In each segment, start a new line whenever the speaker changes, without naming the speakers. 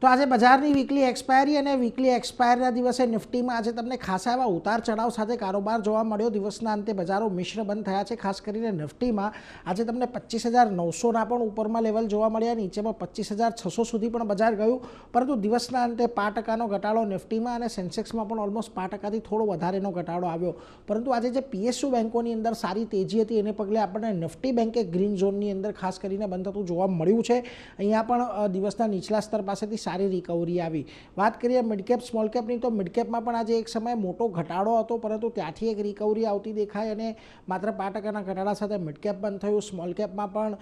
તો આજે બજારની વીકલી એક્સપાયરી અને વીકલી એક્સપાયરીના દિવસે નિફ્ટીમાં આજે તમને ખાસા એવા ઉતાર ચઢાવ સાથે કારોબાર જોવા મળ્યો। દિવસના અંતે બજારો મિશ્ર બંધ થયા છે। ખાસ કરીને નિફ્ટીમાં આજે તમને 25,900ના પણ ઉપરમાં લેવલ જોવા મળ્યા, નીચેમાં 25,600 સુધી પણ બજાર ગયું, પરંતુ દિવસના અંતે 5%નો ઘટાડો નિફ્ટીમાં અને સેન્સેક્સમાં પણ ઓલમોસ્ટ 5%થી થોડો વધારેનો ઘટાડો આવ્યો। પરંતુ આજે જે પીએસયુ બેન્કોની અંદર સારી તેજી હતી એને પગલે આપણને નિફ્ટી બેન્કે ગ્રીન ઝોનની અંદર ખાસ કરીને બંધ થતું જોવા મળ્યું છે। અહીંયા પણ દિવસના નીચલા સ્તર પાસેથી સારી રિકવરી આવી। વાત કરીએ મિડકેપ સ્મોલ કેપની, તો મિડકેપમાં પણ આજે એક સમયે મોટો ઘટાડો હતો, પરંતુ ત્યાંથી એક રિકવરી આવતી દેખાય અને માત્ર 5%ના ઘટાડા સાથે મિડકેપ બંધ થયું। સ્મોલ કેપમાં પણ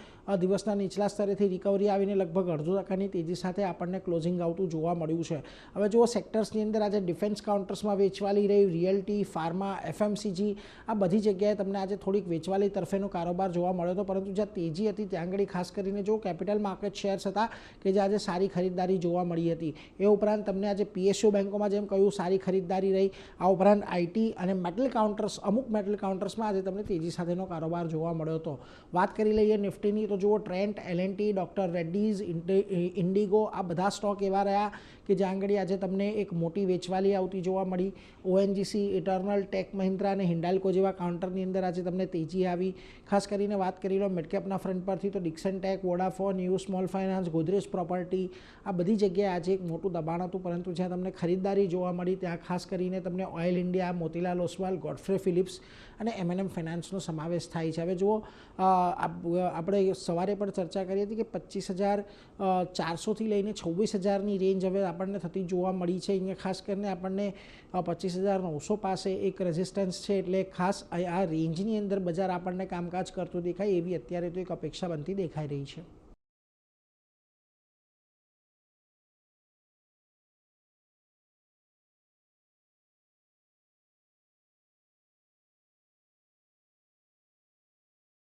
દિવસના નીચલા સ્તરેથી રિકવરી આવીને લગભગ 0.5%ની તેજી સાથે આપણને ક્લોઝિંગ આવતું જોવા મળ્યું છે। હવે જુઓ સેક્ટર્સની અંદર આજે ડિફેન્સ કાઉન્ટર્સમાં વેચવાલી રહી, રિયલ્ટી, ફાર્મા, એફએમસીજી આ બધી જગ્યાએ તમને આજે થોડીક વેચવાલી તરફેનો કારોબાર જોવા મળ્યો હતો, પરંતુ જ્યાં તેજી હતી ત્યાં આગળ ખાસ કરીને જો કેપિટલ માર્કેટ શેર્સ હતા કે જે આજે સારી ખરીદદારી જોવા મળી હતી। એ ઉપરાંત તમને આજે પીએસયુ બેન્કોમાં જેમ કહ્યું સારી ખરીદદારી રહી। આ ઉપરાંત આઈટી અને મેટલ કાઉન્ટર્સ, અમુક મેટલ કાઉન્ટર્સમાં આજે તમને તેજી સાથેનો કારોબાર જોવા મળ્યો હતો। વાત કરી લઈએ નિફ્ટીની, તો જુઓ Trent, L&T, doctor Reddy's, Indigo આ બધા સ્ટોક એવા રહ્યા કે જ્યાં આગળ આજે તમને એક મોટી વેચવાલી આવતી જોવા મળી। ઓએનજીસી, ઇટર્નલ, ટેક મહિન્દ્રા અને હિન્ડાલ્કો જેવા કાઉન્ટરની અંદર આજે તમને તેજી આવી। ખાસ કરીને વાત કરી લો મિડકેપના ફ્રન્ટ પરથી, તો Dixon Tech, Vodafone, U small finance, Godrej property આ બધી જગ્યાએ આજે એક મોટું દબાણ હતું, પરંતુ જ્યાં તમને ખરીદદારી જોવા મળી ત્યાં ખાસ કરીને તમને Oil India, Motilal Oswal, Godfrey Phillips અને એમએનએમ ફાઇનાન્સનો સમાવેશ થાય છે। હવે જુઓ આપણે સવારે પણ ચર્ચા કરી હતી કે 25,400થી લઈને 26,000ની રેન્જ હવે આપણને થતી જોવા મળી છે। અહીંયા ખાસ કરીને આપણને 25,900 પાસે એક રેઝિસ્ટન્સ છે, એટલે ખાસ આ રેન્જની અંદર બજાર આપણને કામકાજ કરતું દેખાય એવી અત્યારે તો એક અપેક્ષા બનતી દેખાઈ રહી છે।